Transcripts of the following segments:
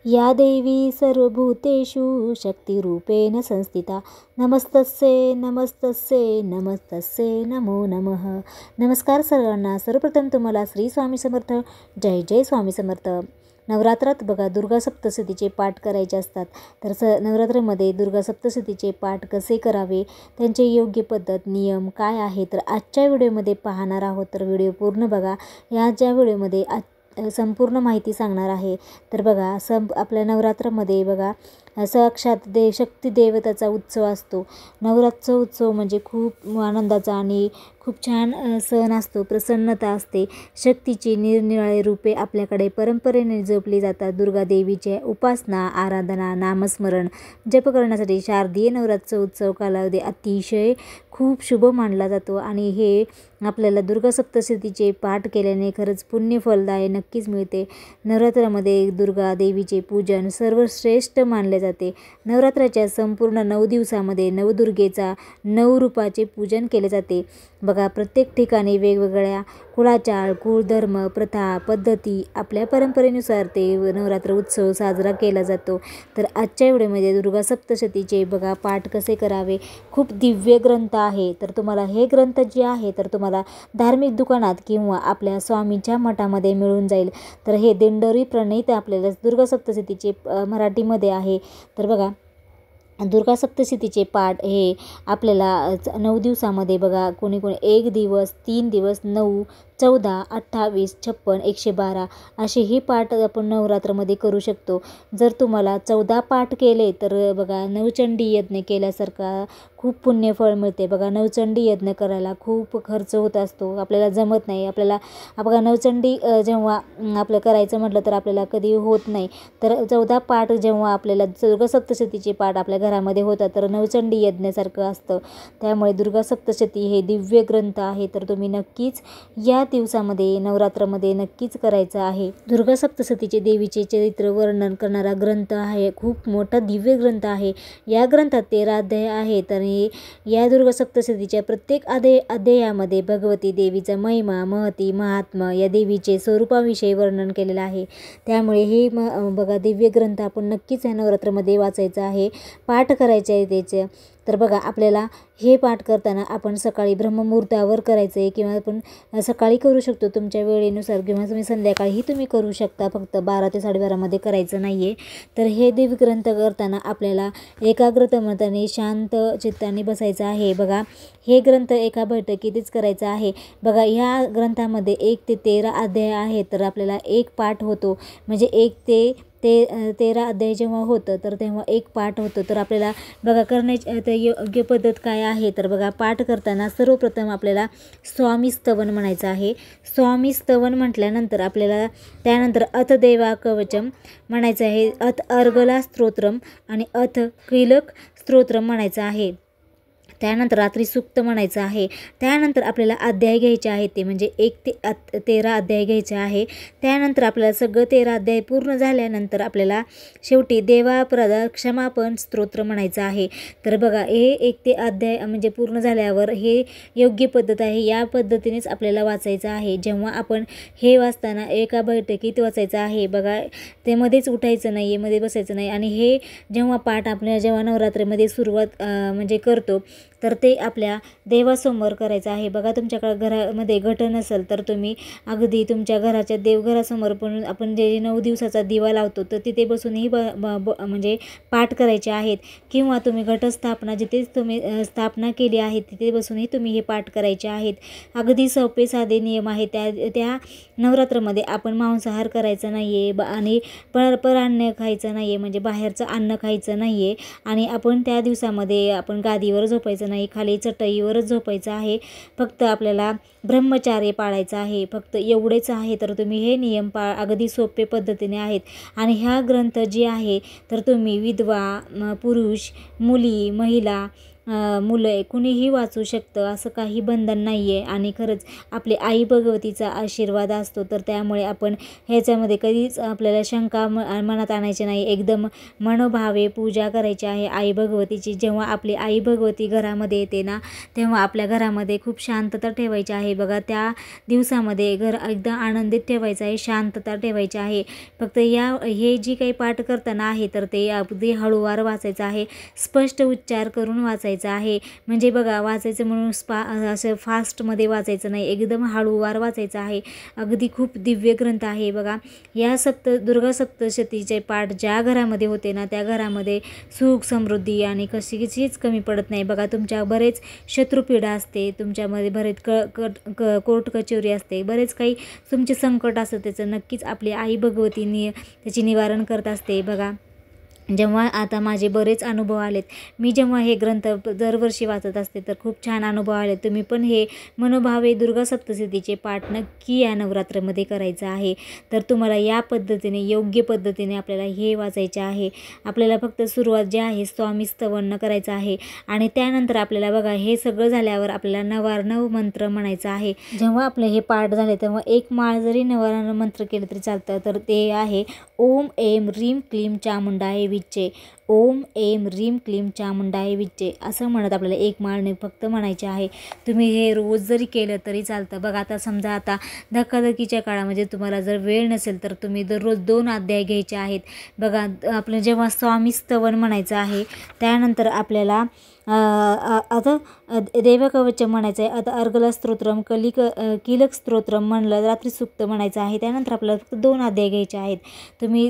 या देवी सर्वभूतेषु शक्तिरूपेण संस्थिता नमस्तस्ये नमस्तस्ये नमस्तस्ये नमो नमः। नमस्कार सर्वांना। सर्वप्रथम तुम्हाला श्री स्वामी समर्थ, जय जय स्वामी समर्थ। नवरात्रात बघा दुर्गा सप्तशतीचे पाठ करायचे असतात, तर नवरात्रामध्ये दुर्गा सप्तशतीचे पाठ कसे करावे, त्यांचे योग्य पद्धत नियम काय आहे, तर आजच्या व्हिडिओमध्ये पाहणार आहोत। तर व्हिडिओ पूर्ण बघा। या व्हिडिओमध्ये संपूर्ण माहिती सांगणार आहे। तर बघा आपल्या नवरात्रामध्ये बघा साक्षात शक्ती देवताचा उत्सव असतो। नवरात्र उत्सव म्हणजे खूप आनंदाचा आणि खूप छान सण असतो। प्रसन्नता असते। शक्तीची निरनिराळे रूपे आपल्याकडे परंपरेने जपली जातात। दुर्गा देवीचे उपासना, आराधना, नामस्मरण, जप करण्यासाठी शारदीय नवरात्र उत्सव कालावधी अतिशय खूप शुभ मानला जातो आणि हे आपल्याला दुर्गा सप्तशतीचे पाठ केल्याने खरंच पुण्य फलदाय नक्कीच मिळते। नवरात्रामध्ये दुर्गा देवीचे पूजन सर्वश्रेष्ठ मानले जाते। नवरात्राच्या संपूर्ण 9 दिवसामध्ये नवदुर्गेचा 9 रूपाचे पूजन केले जाते। बघा प्रत्येक ठिकाणी वेगवेगळ्या कुळाचार, कुळ, धर्म, प्रथा, पद्धती आपल्या परंपरेनुसार ते नवरात्र उत्सव साजरा केला जातो। तर आजच्या व्हिडिओमध्ये दुर्गा सप्तशतीचे बघा पाठ कसे करावे, खूप दिव्य ग्रंथ आहे। तर तुम्हाला हे ग्रंथ जे आहे तर तुम्हाला धार्मिक दुकानात किंवा आपल्या स्वामींच्या मठामध्ये मिळून जाईल। तर हे दिंडोरी प्रणीत आपल्याला दुर्गा सप्तशतीचे मराठीमध्ये आहे। तर बघा दुर्गा सप्तशतीचे पाठ हे आपल्याला 9 दिवसामध्ये बघा कोणी 1 दिवस, 3 दिवस, 9, 14, 28, 56, 112 असे हे पाठ आपण नवरात्रामध्ये करू शकतो। जर तुम्हाला 14 पाठ केले तर बघा नवचंडी यज्ञ केल्यासारखा खूप पुण्यफळ मिळते। बघा नवचंडी यज्ञ करायला खूप खर्च होत असतो, आपल्याला जमत नाही। आपल्याला बघा नवचंडी जेव्हा आपलं करायचं म्हटलं तर आपल्याला कधी होत नाही। तर 14 पाठ जेव्हा आपल्याला दुर्गा सप्तशतीचे पाठ आपल्या घरामध्ये होतात तर नवचंडी यज्ञासारखं असतं। त्यामुळे दुर्गा सप्तशती हे दिव्य ग्रंथ आहे। तर तुम्ही नक्कीच या दिवसामध्ये नवरात्रामध्ये नक्कीच करायचं आहे। दुर्गा सप्तशतीचे देवीचे चरित्र वर्णन करणारा ग्रंथ आहे, खूप मोठा दिव्य ग्रंथ आहे। या ग्रंथात 13 अध्याय आहेत आणि या दुर्गा सप्तशतीच्या प्रत्येक अध्यायामध्ये भगवती देवीचा महिमा, महती, महात्म्य या देवीचे स्वरूपाविषयी वर्णन केलेलं आहे। त्यामुळे हे बघा दिव्य ग्रंथ आपण नक्कीच या नवरात्रामध्ये वाचायचं आहे, पाठ करायचे आहे त्याचे। तर बघा आपल्याला हे पाठ करताना आपण सकाळी ब्रह्ममुहूर्तावर करायचं आहे किंवा आपण सकाळी करू शकतो तुमच्या वेळेनुसार, किंवा तुम्ही संध्याकाळीही तुम्ही करू शकता, फक्त 12 ते 12:30 करायचं नाही आहे। तर हे दिव्य ग्रंथ करताना आपल्याला एकाग्रताने शांत चित्ताने बसायचं आहे। बघा हे ग्रंथ एका बैठकीतच करायचं आहे। बघा ह्या ग्रंथामध्ये 1 ते 13 अध्याय आहेत। तर आपल्याला एक पाठ होतो, म्हणजे 1 ते 13 अध्याय जेव्हा होतं तर तेव्हा एक पाठ होतं। तर आपल्याला बघा करण्याची योग्य पद्धत काय आहे, तर बघा पाठ करताना सर्वप्रथम आपल्याला स्वामी स्तवन म्हणायचं आहे। स्वामी स्तवन म्हटल्यानंतर आपल्याला त्यानंतर अथ देवा कवचम म्हणायचं आहे, अथ अर्गला स्तोत्रम आणि अथ कीलक स्तोत्रम म्हणायचं आहे। त्यानंतर रात्री सूक्त म्हणायचं आहे। त्यानंतर आपल्याला अध्याय घ्यायचे आहेत, ते म्हणजे 1 ते 13 अध्याय घ्यायचे आहे। त्यानंतर आपल्याला सगळं 13 अध्याय पूर्ण झाल्यानंतर आपल्याला शेवटी देवाप्रद क्षमापण स्तोत्र म्हणायचं आहे। तर बघा हे 1 ते अध्याय म्हणजे पूर्ण झाल्यावर हे योग्य पद्धत आहे, या पद्धतीनेच आपल्याला वाचायचं आहे। जेव्हा आपण हे वाचताना एका बैठकीत वाचायचं आहे। बघा ते मध्येच उठायचं नाही आहे, मध्ये बसायचं नाही। आणि हे जेव्हा पाठ आपल्या जेव्हा नवरात्रीमध्ये सुरुवात म्हणजे करतो तर ते आपल्या देवासमोर करायचं आहे। बघा तुमच्याकडे घरामध्ये घट नसेल तर तुम्ही अगदी तुमच्या घराच्या देवघरासमोर पण आपण जे 9 दिवसाचा दिवा लावतो तर तिथे बसूनही म्हणजे पाठ करायचे आहेत, किंवा तुम्ही घटस्थापना जिथे तुम्ही स्थापना केली आहे तिथे बसूनही तुम्ही हे पाठ करायचे आहेत। अगदी सोपे साधे नियम आहेत। त्या नवरात्रामध्ये आपण मांसाहार करायचा नाही आहे आणि परान्न खायचं नाही आहे, म्हणजे बाहेरचं अन्न खायचं नाही आहे। आणि आपण त्या दिवसामध्ये आपण गादीवर झोपायचं नाही, खाली चटईवरच झोपायचं आहे। फक्त आपल्याला ब्रह्मचार्य पाळायचं आहे, फक्त एवढेच आहे। तर तुम्ही हे नियम अगदी सोपे पद्धतीने आहेत। आणि हा ग्रंथ जे आहे तर तुम्ही विधवा, पुरुष, मुली, महिला मुलं कुणीही वाचू शकतं, असं काही बंधन नाही आहे. आणि खरंच आपली आई भगवतीचा आशीर्वाद असतो, तर त्यामुळे आपण ह्याच्यामध्ये कधीच आपल्याला शंका मनात आणायची नाही. एकदम मनोभावे पूजा करायची आहे आई भगवतीची. जेव्हा आपली आई भगवती घरामध्ये येते ना, तेव्हा आपल्या घरामध्ये खूप शांतता ठेवायची आहे. बघा, त्या दिवसामध्ये घर एकदम आनंदित ठेवायचं आहे, शांतता ठेवायची आहे. फक्त हे जी काही पाठ करताना आहे तर ते अगदी हळूवार वाचायचं आहे, स्पष्ट उच्चार करून वाचायचं आहे. म्हणजे बघा, वाचायचं म्हणून असं फास्टमध्ये वाचायचं नाही, एकदम हळूवार वाचायचं आहे. अगदी खूप दिव्य ग्रंथ आहे. बघा, या दुर्गा सप्तशतीचे पाठ ज्या घरामध्ये होते ना, त्या घरामध्ये सुख समृद्धी आणि कशीच कमी पडत नाही. बघा, तुमच्या बरेच शत्रुपीडा असते, तुमच्यामध्ये बरेच कोर्ट कचेरी असते, बरेच काही तुमचे संकट असतं, त्याचं नक्कीच आपली आई भगवती त्याची निवारण करत असते. बघा, जेव्हा आता माझे बरेच अनुभव आलेत, मी जेव्हा हे ग्रंथ दरवर्षी वाचत असते तर खूप छान अनुभव आले. तुम्ही पण हे मनोभावे दुर्गा सप्तशतीचे पाठ नक्की या नवरात्रामध्ये करायचं आहे. तर तुम्हाला या पद्धतीने, योग्य पद्धतीने आपल्याला हे वाचायचे आहे. आपल्याला फक्त सुरुवात जी आहे स्वामी स्तवन करायचं आहे आणि त्यानंतर आपल्याला बघा, हे सगळं झाल्यावर आपल्याला 99 मंत्र म्हणायचं आहे. जेव्हा आपले हे पाठ झाले तेव्हा एक माळ जरी 99 मंत्र केलं तरी चालतं. तर ते आहे ओम ऐं ह्रीं क्लीं चामुंडाय विच्चे, ओम ऐं ह्रीं क्लीं चामुंडाय विच्चे, असं म्हणत आपल्याला एक माळने फक्त म्हणायचे आहे. तुम्ही हे रोज जरी केलं तरी चालतं. बघा, आता समजा आता धकाधकीच्या काळामध्ये तुम्हाला जर वेळ नसेल तर तुम्ही दररोज 2 अध्याय घ्यायचे आहेत. बघा, आपलं जेव्हा स्वामी स्तवन म्हणायचं आहे त्यानंतर आपल्याला आता देवकवच म्हणायचं आहे. आता अर्गला स्तोत्रम, कीलक स्तोत्रम म्हणलं, रात्री सुक्त म्हणायचं आहे. त्यानंतर आपल्याला फक्त 2 अध्याय घ्यायचे आहेत.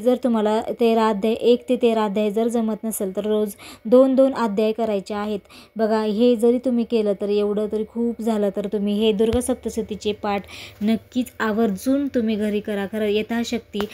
जर तुम्हाला 13 अध्याय 1 ते 13 अध्याय जर जमत नसेल तर रोज 2-2 अध्याय करायचे आहेत. बघा, हे जरी तुम्ही केलं तर एवढं तरी खूप झालं. तर तुम्ही हे दुर्गा सप्तशतीचे पाठ नक्कीच आवर्जून तुम्ही घरी करा. खरं यथाशक्ती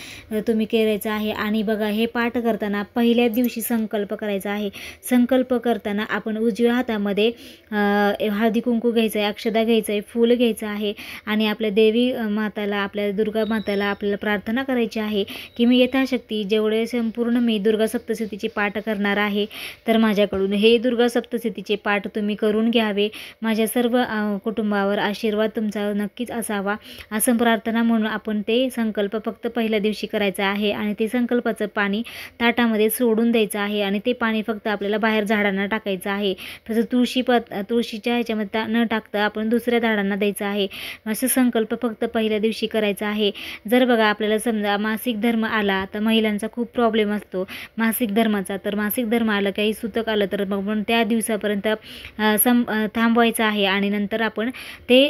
तुम्ही करायचं आहे. आणि बघा, हे पाठ करताना पहिल्या दिवशी संकल्प करायचा आहे. संकल्प करताना आपण उजव्या हातामध्ये हळदी कुंकू घ्यायचं आहे, अक्षदा घ्यायचं आहे, फूल घ्यायचं आहे आणि आपल्या देवी माताला, आपल्या दुर्गा माताला आपल्याला प्रार्थना करायची आहे की मी यथाशक्ती जेवढे संपूर्ण मी दुर्गा सप्तशतीचे पाठ करणार आहे, तर माझ्याकडून हे दुर्गा सप्तशतीचे पाठ तुम्ही करून घ्यावे. माझ्या सर्व कुटुंबावर आशीर्वाद तुमचा नक्कीच असावा, असं प्रार्थना म्हणून आपण ते संकल्प फक्त पहिल्या दिवशी करायचा आहे. आणि ते संकल्पाचं पाणी ताटामध्ये सोडून द्यायचं आहे आणि ते पाणी फक्त आपल्याला बाहेर झाडांना टाकायचं आहे. तसं तुळशीच्या ह्याच्यामध्ये न टाकता आपण दुसऱ्या झाडांना द्यायचं आहे. असं संकल्प फक्त पहिल्या दिवशी करायचा आहे. जर बघा, आपल्याला समजा मासिक धर्म आला तर महिलांचा खूप प्रॉब्लेम असतो मासिक धर्माचा. तर मासिक धर्म आलं, काही सूतक आलं तर मग पण त्या दिवसापर्यंत थांबवायचं आहे आणि नंतर आपण ते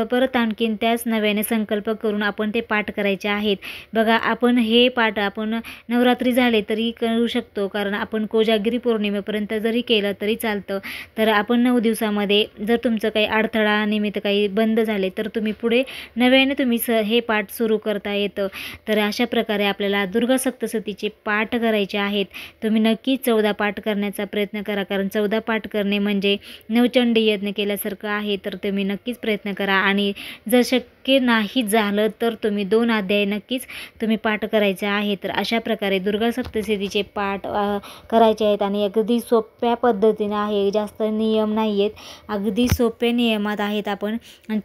परत आणखीन त्याच नव्याने संकल्प करून आपण ते पाठ करायचे आहेत. बघा, आपण हे पाठ आपण नवरात्री झाले तरी करू शकतो, कारण आपण कोजागिरी पौर्णिमेपर्यंत जरी केलं तरी चालतं. तर आपण 9 दिवसामध्ये जर तुमचं काही अडथळा निमित्त काही बंद झाले तर तुम्ही पुढे नव्याने तुम्ही हे पाठ सुरू करता येतं. तर अशा प्रकारे आपल्याला दुर्गा सप्तशतीचे पाठ करायचे आहेत. तुम्ही नक्की 14 पाठ करण्याचा प्रयत्न करा, कारण 14 पाठ करणे म्हणजे नवचंडी यज्ञ केल्यासारखं आहे. तर तुम्ही नक्कीच प्रयत्न करा आणि जर शक्य नाही झालं तर तुम्ही 2 अध्याय नक्कीच तुम्ही पाठ करायचे आहे. तर अशा प्रकारे दुर्गा सप्तशतीचे पाठ करायचे आहेत आणि अगदी सोप्या पद्धतीने आहे, जास्त नियम नाही आहेत, अगदी सोप्या नियमात आहेत. आपण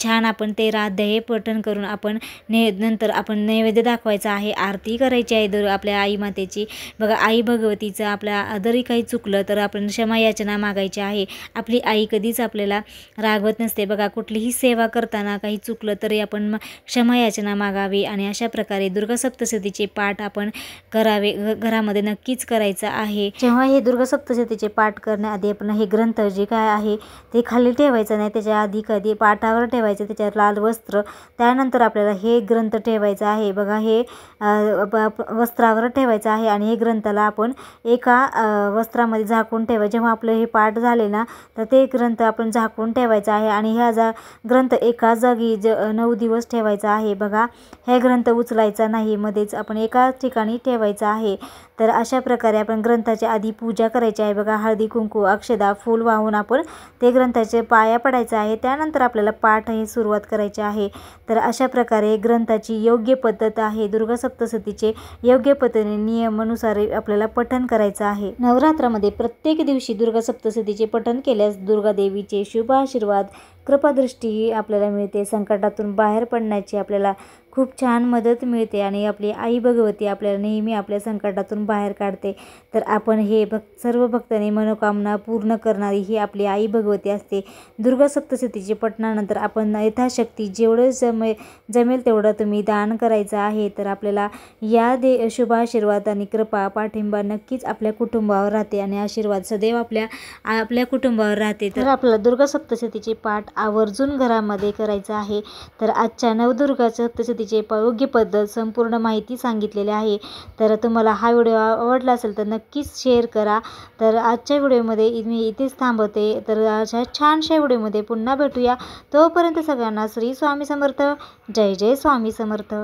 छान आपण 13 अध्याय पठण करून आपण नंतर आपण नैवेद्य दाखवायचा आहे, आरती करायची आहे आपल्या आई मातेची. बघा, आई भगवतीचं आपल्या जरी काही चुकलं तर आपण क्षमा याचना मागायची आहे. आपली आई कधीच आपल्याला रागवत नसते. बघा, कुठलीही सेवा करताना काही चुकलं तरी आपण क्षमा याचना मागावी आणि अशा प्रकारे दुर्गा सप्तशतीचे पाठ आपण करावे, घरामध्ये नक्कीच करायचं आहे. जेव्हा हे दुर्गा सप्तशतीचे पाठ करण्याआधी आपण हे ग्रंथ जे काय आहे ते खाली ठेवायचं नाही, त्याच्या आधी कधी पाटावर ठेवायचं, त्याच्यावर लाल वस्त्र, त्यानंतर आपल्याला हे ग्रंथ ठेवायचं आहे. बघा, हे वस्त्रावर ठेवायचं आहे आणि हे ग्रंथाला आपण एका वस्त्रामध्ये झाकून ठेवायचं. जेव्हा आपलं हे पाठ झाले ना तर ते ग्रंथ आपण झाकून ठेवायचं आहे आणि ह्या ग्रंथ एका जागी 9 दिवस ठेवायचा आहे बघा. हे ग्रंथ उचलायचा नाही, मध्येच आपण एका ठिकाणी ठेवायचा आहे. तर अशा प्रकारे आपण ग्रंथाच्या आधी पूजा करायची आहे बघा. हळदी कुंकू अक्षदा फूल वाहून आपण ते ग्रंथाचे पाया पडायचं आहे. त्यानंतर आपल्याला पाठ ही सुरुवात करायची आहे. तर अशा प्रकारे ग्रंथाची योग्य पद्धत आहे. दुर्गा सप्तशतीचे योग्य पद्धतीने नियमानुसार आपल्याला पठण करायचं आहे. नवरात्रामध्ये प्रत्येक दिवशी दुर्गा सप्तशतीचे पठण केल्यास दुर्गा देवीचे शुभ आशीर्वाद कृपादृष्टी आपल्याला मिळते. संकटातून बाहेर पडण्याची आपल्याला खूप छान मदत मिळते आणि आपली आई भगवती आपल्याला नेहमी आपल्या संकटातून बाहेर काढते. तर आपण हे सर्व भक्तांनी मनोकामना पूर्ण करणारी ही आपली आई भगवती असते. दुर्गा सप्तशतीचे पठणानंतर आपण यथाशक्ती जेवढं जमेल तेवढं तुम्ही दान करायचं आहे. तर आपल्याला या शुभ आशीर्वाद आणि कृपा पाठिंबा नक्कीच आपल्या कुटुंबावर राहते आणि आशीर्वाद सदैव आपल्या कुटुंबावर राहते. तर आपल्याला दुर्गा सप्तशतीचे पाठ आवर्जून घरामध्ये करायचं आहे. तर आजच्या नवदुर्गा सप्तशतीचे योग्य पद्धत संपूर्ण माहिती सांगितलेली आहे. तर तुम्हाला हा व्हिडिओ आवडला असेल तर नक्कीच शेअर करा. तर आजच्या व्हिडिओमध्ये मी इथेच थांबवते. तर अशा छानशा व्हिडिओमध्ये पुन्हा भेटूया. तोपर्यंत सगळ्यांना श्री स्वामी समर्थ. जय जय स्वामी समर्थ.